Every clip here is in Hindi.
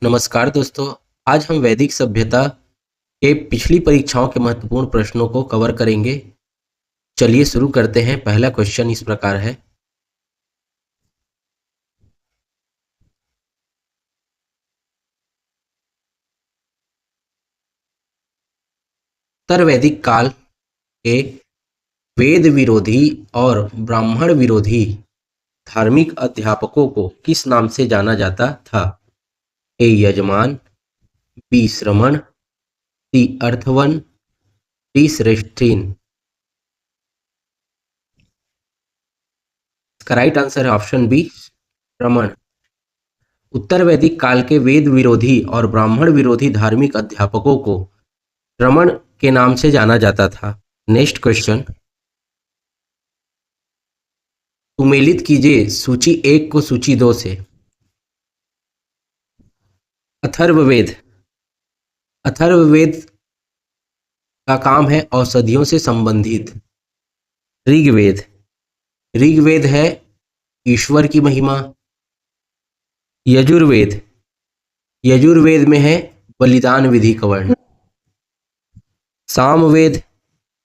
नमस्कार दोस्तों। आज हम वैदिक सभ्यता के पिछली परीक्षाओं के महत्वपूर्ण प्रश्नों को कवर करेंगे। चलिए शुरू करते हैं। पहला क्वेश्चन इस प्रकार है। उत्तर वैदिक काल के वेद विरोधी और ब्राह्मण विरोधी धार्मिक अध्यापकों को किस नाम से जाना जाता था? ए यजमान, बी श्रमण, सी अर्थवन, डी श्रेष्ठीन। इसका राइट आंसर है ऑप्शन बी श्रमण। उत्तर वैदिक काल के वेद विरोधी और ब्राह्मण विरोधी धार्मिक अध्यापकों को श्रमण के नाम से जाना जाता था। Next question. सुमेलित कीजिए सूची 1 को सूची 2 से। अथर्ववेद। अथर्ववेद का काम है औषधियों से संबंधित। ऋग्वेद। ऋग्वेद है ईश्वर की महिमा। यजुर्वेद। यजुर्वेद में है बलिदान विधि का वर्णन। सामवेद।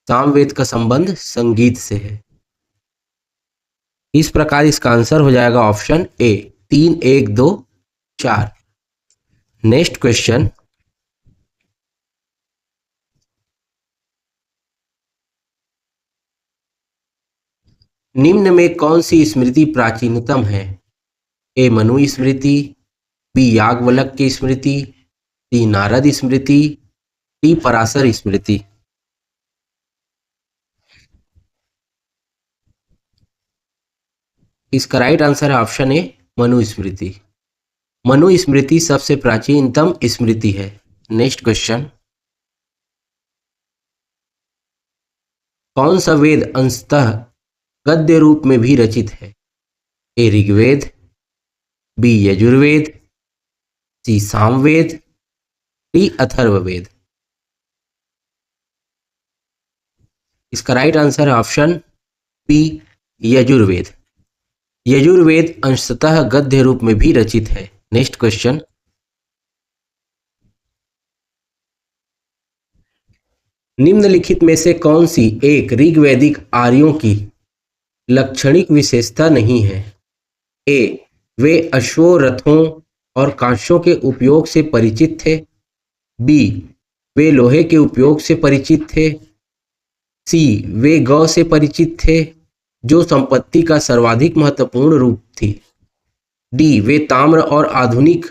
सामवेद का संबंध संगीत से है। इस प्रकार इसका आंसर हो जाएगा ऑप्शन ए 3, 1, 2, 4। Next question. निम्न में कौन सी स्मृति प्राचीनतम है? ए मनु स्मृति, बी याज्ञवल्क्य स्मृति, सी नारद स्मृति, डी पराशर स्मृति। इसका राइट आंसर है ऑप्शन ए मनु स्मृति। मनु स्मृति सबसे प्राचीनतम स्मृति है। Next question. कौन सा वेद अंशतः गद्य रूप में भी रचित है? ए ऋग्वेद, बी यजुर्वेद, सी सामवेद, डी अथर्ववेद। इसका राइट आंसर है ऑप्शन बी यजुर्वेद। यजुर्वेद अंशतः गद्य रूप में भी रचित है। Next question. निम्नलिखित में से कौन सी एक ऋग्वैदिक आर्यों की लक्षणिक विशेषता नहीं है? ए वे अश्वों, रथों और कांस्यों के उपयोग से परिचित थे। बी वे लोहे के उपयोग से परिचित थे। सी वे गौ से परिचित थे जो संपत्ति का सर्वाधिक महत्वपूर्ण रूप थी। डी वे ताम्र और आधुनिक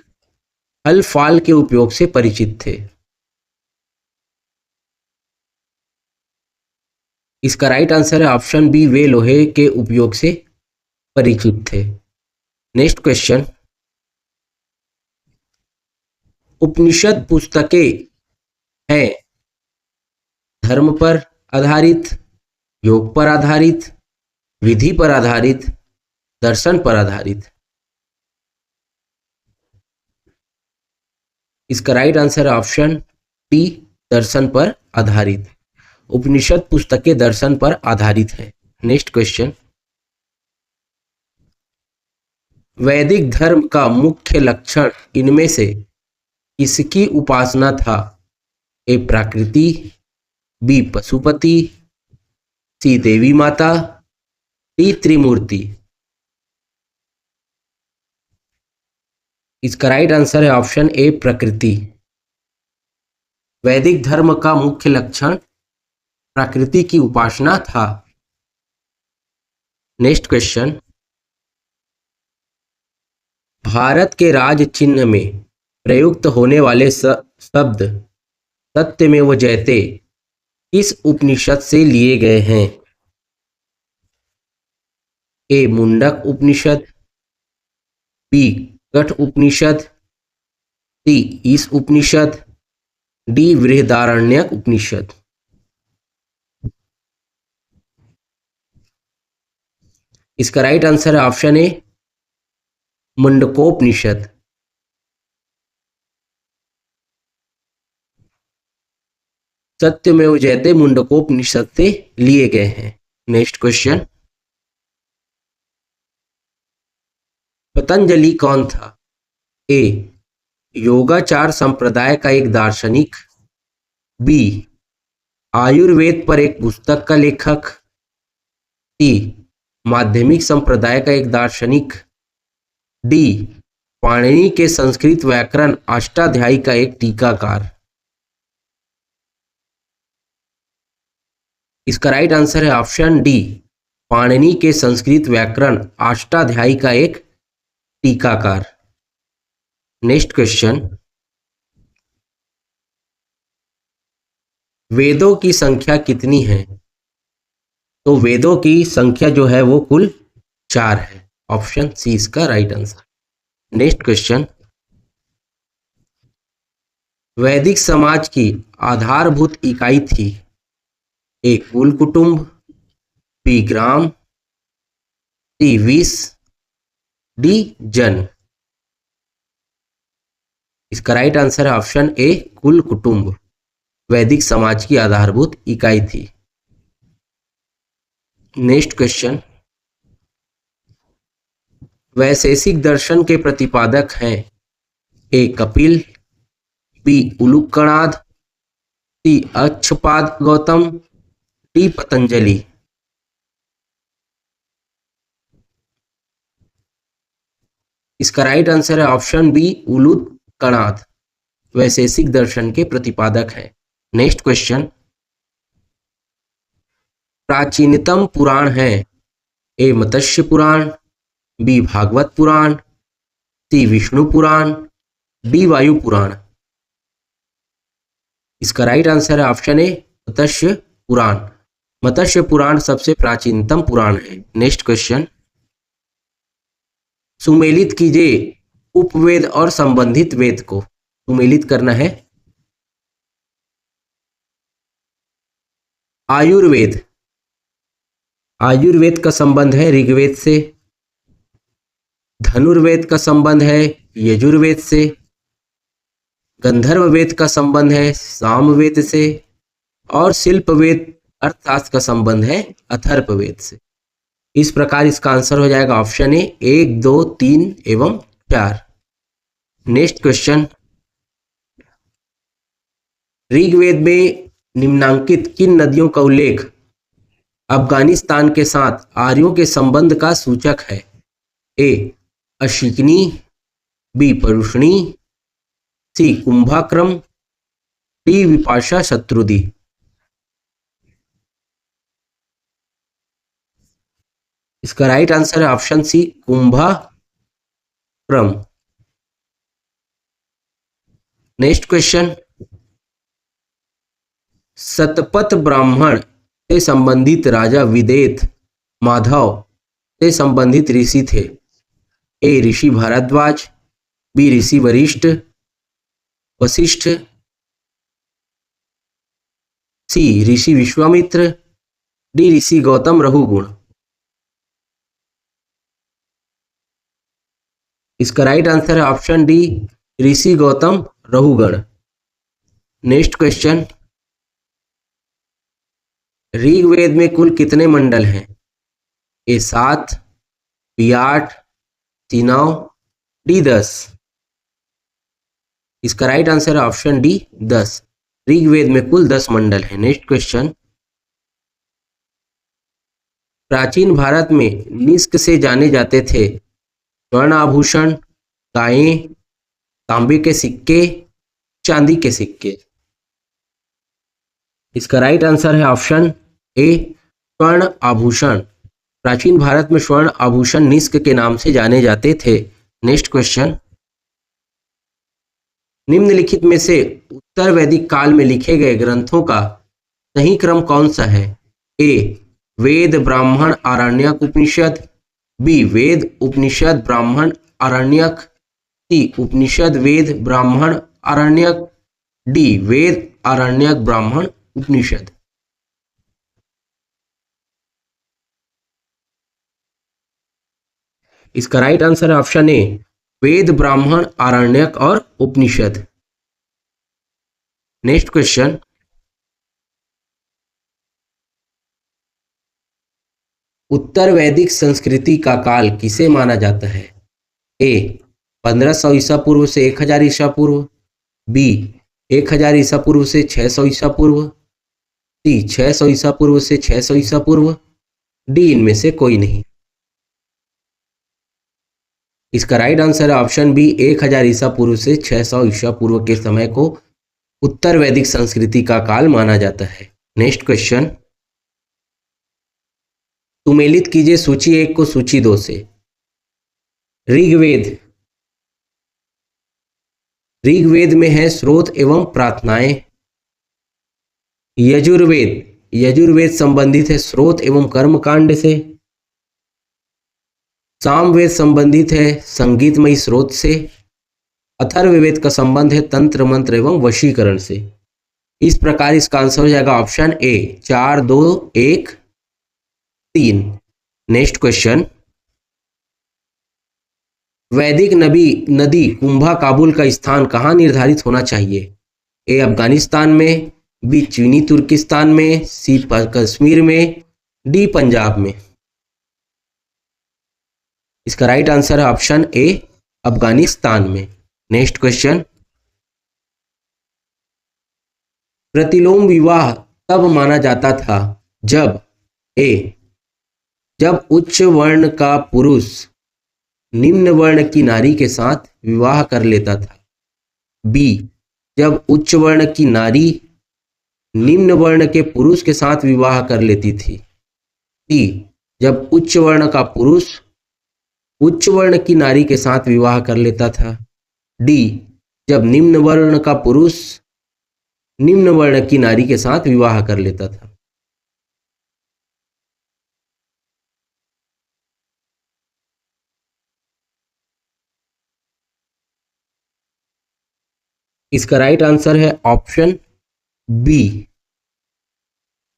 हल फाल के उपयोग से परिचित थे। इसका राइट आंसर है ऑप्शन बी वे लोहे के उपयोग से परिचित थे। Next question. उपनिषद पुस्तकें हैं धर्म पर आधारित, योग पर आधारित, विधि पर आधारित, दर्शन पर आधारित। इसका राइट आंसर है ऑप्शन डी दर्शन पर आधारित। उपनिषद पुस्तकें दर्शन पर आधारित है। Next question. वैदिक धर्म का मुख्य लक्षण इनमें से किसकी उपासना था? ए प्रकृति, बी पशुपति, सी देवी माता, डी त्रिमूर्ति। इसका राइट आंसर है ऑप्शन ए प्रकृति। वैदिक धर्म का मुख्य लक्षण प्रकृति की उपासना था। Next question. भारत के राज चिन्ह में प्रयुक्त होने वाले शब्द सत्यमेव जयते किस उपनिषद से लिए गए हैं? ए मुंडक उपनिषद, बी कठ उपनिषद, सी ईश उपनिषद, डी बृहदारण्यक उपनिषद। इसका राइट आंसर है ऑप्शन ए मुंडकोपनिषद। सत्यमेव जयते मुंडकोपनिषद से लिए गए हैं। Next question. पतंजलि कौन था? ए योगाचार संप्रदाय का एक दार्शनिक। बी, आयुर्वेद पर एक पुस्तक का लेखक। सी, माध्यमिक संप्रदाय का एक दार्शनिक। डी, पाणिनि के संस्कृत व्याकरण अष्टाध्यायी का एक टीकाकार। इसका राइट आंसर है ऑप्शन डी, पाणिनि के संस्कृत व्याकरण अष्टाध्यायी का एक टीकाकार। नेक्स्ट क्वेश्चन, वेदों की संख्या कितनी है? तो वेदों की संख्या जो है वो कुल 4 है। ऑप्शन सी इसका राइट आंसर। नेक्स्ट क्वेश्चन, वैदिक समाज की आधारभूत इकाई थी। ए, कुल कुटुंब। बी, ग्राम। सी, विष। डी, जन। इसका राइट आंसर है ऑप्शन ए, कुल कुटुंब वैदिक समाज की आधारभूत इकाई थी। नेक्स्ट क्वेश्चन, वैशेषिक दर्शन के प्रतिपादक हैं। ए, कपिल। बी, उलूकनाद। सी, अक्षपाद गौतम। डी, पतंजलि। इसका राइट आंसर है ऑप्शन बी, उलूकनाद वैशेषिक दर्शन के प्रतिपादक है। नेक्स्ट क्वेश्चन, प्राचीनतम पुराण है। ए, मत्स्य पुराण। बी, भागवत पुराण। सी, विष्णु पुराण। डी, वायु पुराण। इसका राइट आंसर है ऑप्शन ए, मत्स्य पुराण। मत्स्य पुराण सबसे प्राचीनतम पुराण है। नेक्स्ट क्वेश्चन, सुमेलित कीजिए उपवेद और संबंधित वेद को। सुमेलित करना है। आयुर्वेद, आयुर्वेद का संबंध है ऋग्वेद से। धनुर्वेद का संबंध है यजुर्वेद से। गंधर्व वेद का संबंध है सामवेद से। और शिल्प वेद अर्थशास्त्र का संबंध है अथर्ववेद से। इस प्रकार इसका आंसर हो जाएगा ऑप्शन ए, 1, 2, 3 एवं 4। नेक्स्ट क्वेश्चन, ऋग्वेद में निम्नांकित किन नदियों का उल्लेख अफगानिस्तान के साथ आर्यों के संबंध का सूचक है? A, Asikni. B, Parushni. C, Kumbhakram. D, Vipasha Shatrudi. इसका राइट आंसर है option C, Kumbhakram. Next question, Shatapatha Brahmana से संबंधित राजा विदेत माधव से संबंधित ऋषि थे। ए, ऋषि भारद्वाज। बी, ऋषि वशिष्ठ। सी, ऋषि विश्वामित्र। डी, ऋषि गौतम रहुगुण। इसका राइट आंसर है ऑप्शन डी, ऋषि गौतम रहुगण। नेक्स्ट क्वेश्चन, ऋग्वेद में कुल कितने मंडल हैं? ए, 7। बी, 8। सी, 9। डी, 10। इसका राइट आंसर है ऑप्शन डी, 10। ऋग्वेद में कुल 10 मंडल हैं। नेक्स्ट क्वेश्चन, प्राचीन भारत में निष्क से जाने जाते थे स्वर्ण आभूषण, गायें, तांबे के सिक्के, चांदी के सिक्के। इसका राइट आंसर है ऑप्शन ए, स्वर्ण आभूषण। प्राचीन भारत में स्वर्ण आभूषण निष्क के नाम से जाने जाते थे। नेक्स्ट क्वेश्चन, निम्नलिखित में से उत्तर वैदिक काल में लिखे गए ग्रंथों का सही क्रम कौन सा है? ए, वेद ब्राह्मण आरण्यक उपनिषद। बी, वेद उपनिषद ब्राह्मण आरण्यक। सी, उपनिषद वेद ब्राह्मण आरण्यक। डी, वेद आरण्यक ब्राह्मण उपनिषद। इसका राइट आंसर है ऑप्शन ए, वेद ब्राह्मण आरण्यक और उपनिषद। नेक्स्ट क्वेश्चन, उत्तर वैदिक संस्कृति का काल किसे माना जाता है? ए, 1500 ईसा पूर्व से 1000 ईसा पूर्व, बी 1000 ईसा पूर्व से 600 ईसा पूर्व, सी 600 ईसा पूर्व से 600 ईसा पूर्व, डी इनमें से कोई नहीं। इसका राइट आंसर है ऑप्शन बी 1000 ईसा पूर्व से 600 ईसा पूर्व के समय को उत्तर वैदिक संस्कृति का काल माना जाता है। नेक्स्ट क्वेश्चन, सुमेलित कीजिए सूची 1 को सूची 2 से। ऋग्वेद, ऋग्वेद में है स्रोत एवं प्रार्थनाएं। यजुर्वेद, यजुर्वेद संबंधित है स्रोत एवं कर्मकांड से। सामवेद संबंधित है संगीतमयी स्रोत से। अथर्ववेद का संबंध है तंत्र मंत्र एवं वशीकरण से। इस प्रकार इसका आंसर हो जाएगा ऑप्शन ए 4 2 1 3। नेक्स्ट क्वेश्चन, वैदिक नदी कुंभा काबुल का स्थान कहाँ निर्धारित होना चाहिए? ए अफगानिस्तान में, बी चीनी तुर्किस्तान में, सी कश्मीर में, डी पंजाब में। इसका राइट आंसर है ऑप्शन ए अफगानिस्तान में। नेक्स्ट क्वेश्चन, प्रतिलोम विवाह तब माना जाता था जब ए जब उच्च वर्ण का पुरुष निम्न वर्ण की नारी के साथ विवाह कर लेता था, बी जब उच्च वर्ण की नारी निम्न वर्ण के पुरुष के साथ विवाह कर लेती थी, सी जब उच्च वर्ण का पुरुष उच्च वर्ण की नारी के साथ विवाह कर लेता था, डी जब निम्न वर्ण का पुरुष निम्न वर्ण की नारी के साथ विवाह कर लेता था। इसका राइट आंसर है ऑप्शन बी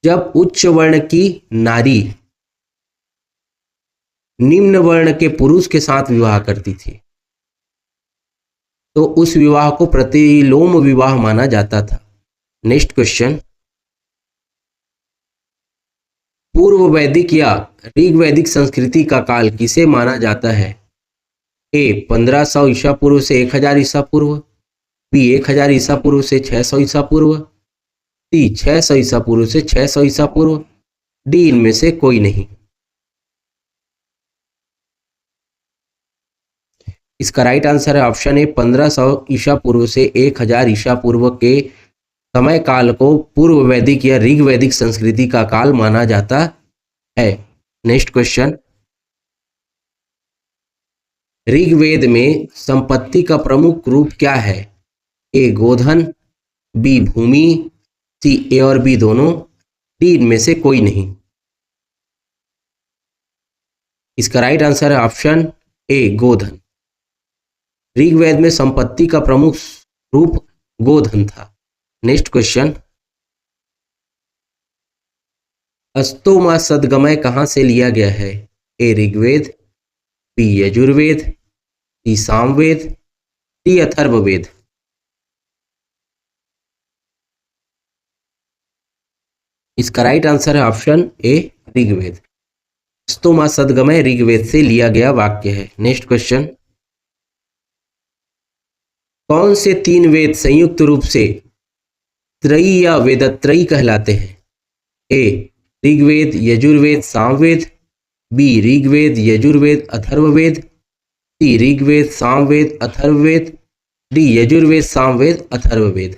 जब उच्च वर्ण की नारी निम्न वर्ण के पुरुष के साथ विवाह करती थी तो उस विवाह को प्रतिलोम विवाह माना जाता था। नेक्स्ट क्वेश्चन, पूर्व वैदिक या ऋग्वैदिक संस्कृति का काल किसे माना जाता है? ए 1500 ईसा पूर्व से 1000 ईसा पूर्व, बी 1000 ईसा पूर्व से 600 ईसा पूर्व, सी 600 ईसा पूर्व से 600 ईसा पूर्व, डी इनमें से कोई नहीं। इसका राइट आंसर है ऑप्शन ए 1500 ईसा पूर्व से 1000 ईसा पूर्व के समय काल को पूर्व वैदिक या ऋग्वैदिक संस्कृति का काल माना जाता है। नेक्स्ट क्वेश्चन, ऋग्वेद में संपत्ति का प्रमुख रूप क्या है? ए गोधन, बी भूमि, सी ए और बी दोनों, डी इनमें से कोई नहीं। इसका राइट आंसर है ऑप्शन ए गोधन। ऋग्वेद में संपत्ति का प्रमुख रूप गोधन था। नेक्स्ट क्वेश्चन, अस्तोमा सदगमय कहां से लिया गया है? ए ऋग्वेद, बी यजुर्वेद, सी सामवेद, डी अथर्ववेद। इसका राइट आंसर है ऑप्शन ए ऋग्वेद। अस्तोमा सदगमय ऋग्वेद से लिया गया वाक्य है। नेक्स्ट क्वेश्चन, कौन से 3 वेद संयुक्त रूप से त्रयी या वेदत्रयी कहलाते हैं? ए ऋग्वेद, यजुर्वेद, सामवेद, बी ऋग्वेद, यजुर्वेद, अथर्ववेद, सी ऋग्वेद, सामवेद, अथर्ववेद, डी यजुर्वेद, सामवेद, अथर्ववेद।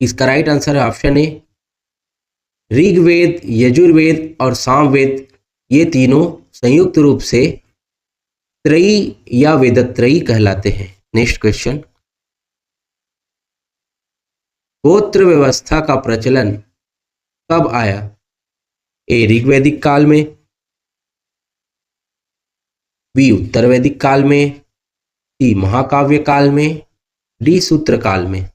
इसका राइट आंसर है ऑप्शन ए ऋग्वेद, यजुर्वेद और सामवेद, ये तीनों संयुक्त रूप से त्रयी या वेदत्रयी कहलाते हैं। नेक्स्ट क्वेश्चन, गोत्र व्यवस्था का प्रचलन कब आया? ए ऋग्वैदिक काल में, बी उत्तर वैदिक काल में, सी महाकाव्य काल में, डी सूत्र काल में।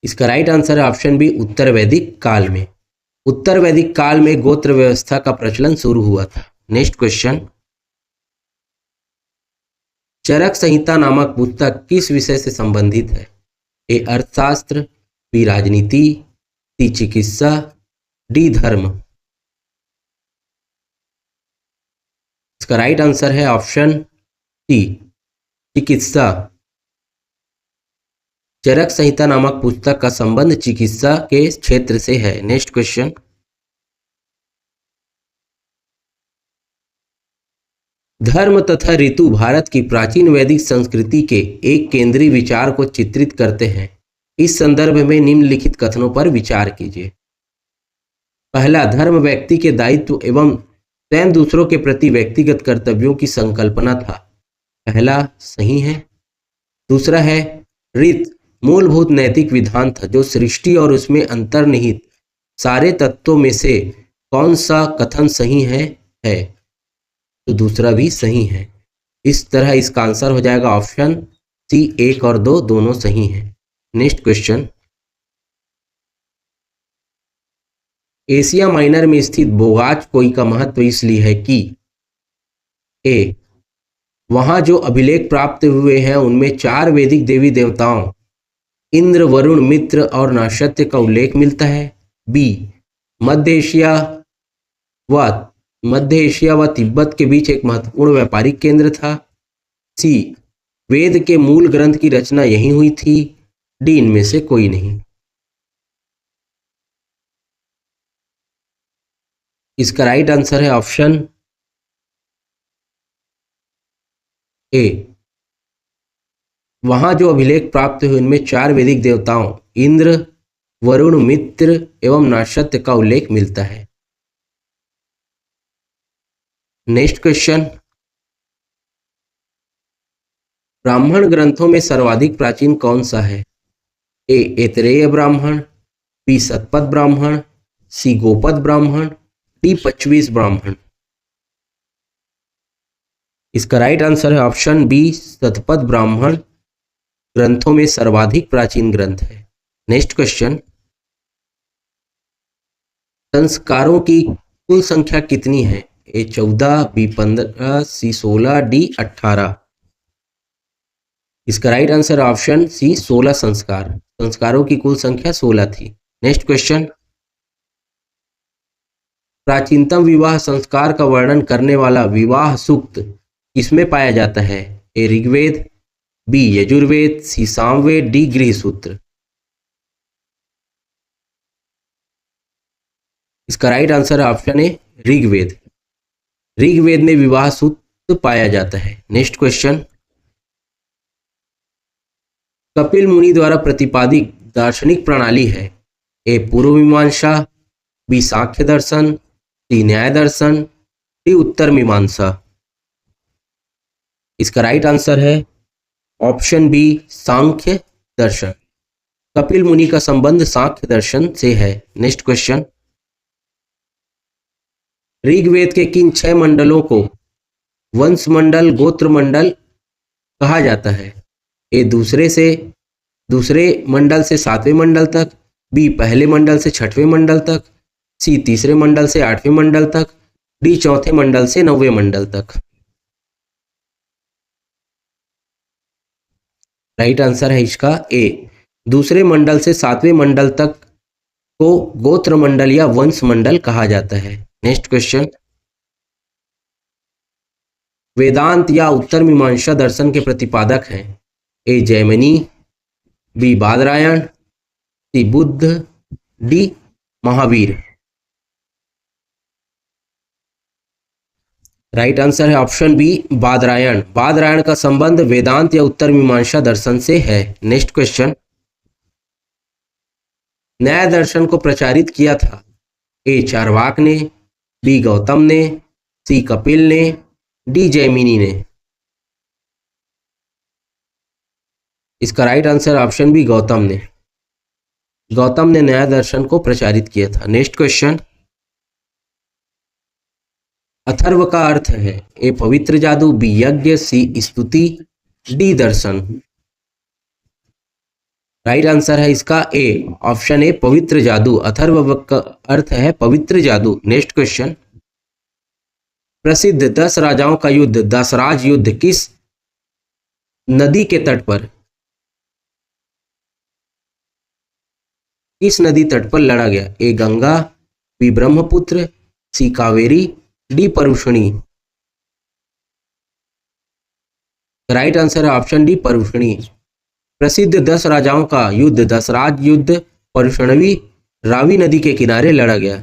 इसका राइट आंसर है ऑप्शन बी उत्तर वैदिक काल में। उत्तर वैदिक काल में गोत्र व्यवस्था का प्रचलन शुरू हुआ था। नेक्स्ट क्वेश्चन, चरक संहिता नामक पुस्तक किस विषय से संबंधित है? ए अर्थशास्त्र, बी राजनीति, सी चिकित्सा, डी धर्म। इसका राइट आंसर है ऑप्शन सी, चिकित्सा। चरक संहिता नामक पुस्तक का संबंध चिकित्सा के क्षेत्र से है। नेक्स्ट क्वेश्चन, धर्म तथा ऋतु भारत की प्राचीन वैदिक संस्कृति के एक केंद्रीय विचार को चित्रित करते हैं। इस संदर्भ में निम्नलिखित कथनों पर विचार कीजिए। पहला, धर्म व्यक्ति के दायित्व एवं स्वयं दूसरों के प्रति व्यक्तिगत कर्तव्यों की संकल्पना था। पहला सही है। दूसरा है, ऋत मूलभूत नैतिक विधान था जो सृष्टि और उसमें अंतर्निहित सारे तत्वों में से कौन सा कथन सही है तो दूसरा भी सही है। इस तरह इसका आंसर हो जाएगा ऑप्शन सी, 1 और 2 दोनों सही हैं। नेक्स्ट क्वेश्चन, एशिया माइनर में स्थित बोगाचकोई का महत्व इसलिए है कि ए, वहां जो अभिलेख प्राप्त हुए हैं उनमें 4 वैदिक देवी देवताओं इंद्र, वरुण, मित्र और नाशत्य का उल्लेख मिलता है। बी, मध्य एशिया व तिब्बत के बीच एक महत्वपूर्ण व्यापारिक केंद्र था। सी, वेद के मूल ग्रंथ की रचना यहीं हुई थी। डी, इनमें से कोई नहीं। इसका राइट आंसर है ऑप्शन ए, वहां जो अभिलेख प्राप्त हुए उनमें 4 वैदिक देवताओं इंद्र, वरुण, मित्र एवं नाशत्य का उल्लेख मिलता है। नेक्स्ट क्वेश्चन, ब्राह्मण ग्रंथों में सर्वाधिक प्राचीन कौन सा है? ए, ऐतरेय ब्राह्मण, बी, शतपथ ब्राह्मण, सी, गोपद ब्राह्मण, डी, पच्चीस ब्राह्मण। इसका राइट आंसर है ऑप्शन बी, शतपथ ब्राह्मण ग्रंथों में सर्वाधिक प्राचीन ग्रंथ है। नेक्स्ट क्वेश्चन, संस्कारों की कुल संख्या कितनी है? ए, 14, बी, 15, सी, 16, डी, 18। इसका राइट आंसर ऑप्शन सी, 16 संस्कार। संस्कारों की कुल संख्या 16 थी। नेक्स्ट क्वेश्चन, प्राचीनतम विवाह संस्कार का वर्णन करने वाला विवाह सूक्त किसमें पाया जाता है? ए, ऋग्वेद, बी, यजुर्वेद, सी, सामवेद, डी, गृहसूत्र। इसका राइट आंसर है ऑप्शन ए, ऋग्वेद। ऋग्वेद में विवाह सूत्र पाया जाता है। नेक्स्ट क्वेश्चन, कपिल मुनि द्वारा प्रतिपादित दार्शनिक प्रणाली है? ए, पूर्व मीमांसा, बी, सांख्य दर्शन, सी, न्याय दर्शन, डी, उत्तर मीमांसा। इसका राइट आंसर है ऑप्शन बी, सांख्य दर्शन। कपिल मुनि का संबंध सांख्य दर्शन से है। नेक्स्ट क्वेश्चन, ऋग्वेद के किन 6 मंडलों को वंश मंडल, गोत्र मंडल कहा जाता है? ए, दूसरे मंडल से 7वें मंडल तक, बी, पहले मंडल से 6वें मंडल तक, सी, तीसरे मंडल से 8वें मंडल तक, डी, चौथे मंडल से 9वें मंडल तक। राइट आंसर है इसका ए, दूसरे मंडल से 7वें मंडल तक को गोत्र मंडल या वंश मंडल कहा जाता है। नेक्स्ट क्वेश्चन, वेदांत या उत्तर मीमांसा दर्शन के प्रतिपादक हैं? A, Jaimini, B, Badarayana, C, Buddha, D, Mahavir. Right answer है ऑप्शन बी, बादरायण। बादरायण का संबंध वेदांत या उत्तर मीमांसा दर्शन से है। नेक्स्ट क्वेश्चन, न्याय दर्शन को प्रचारित किया था? ए, चारवाक ने, बी, गौतम ने, सी, कपिल ने, डी, जैमिनी ने। इसका right answer option B, Gautam ने। गौतम ने न्याय दर्शन को प्रचारित किया था। नेक्स्ट क्वेश्चन, अथर्व का अर्थ है? ए, पवित्र जादू, बी, यज्ञ, सी, स्तुति, डी, दर्शन। राइट आंसर है इसका ए, ऑप्शन ए, पवित्र जादू। अथर्व का अर्थ है पवित्र जादू। नेक्स्ट क्वेश्चन, प्रसिद्ध 10 राजाओं का युद्ध दसराज युद्ध किस नदी के तट पर लड़ा गया? ए, गंगा, बी, ब्रह्मपुत्र, सी, Kaveri, D, Parushni. Right answer है ऑप्शन डी परुष्णी। प्रसिद्ध 10 राजाओं का युद्ध दसराज युद्ध परुष्णवी रावी नदी के किनारे लड़ा गया।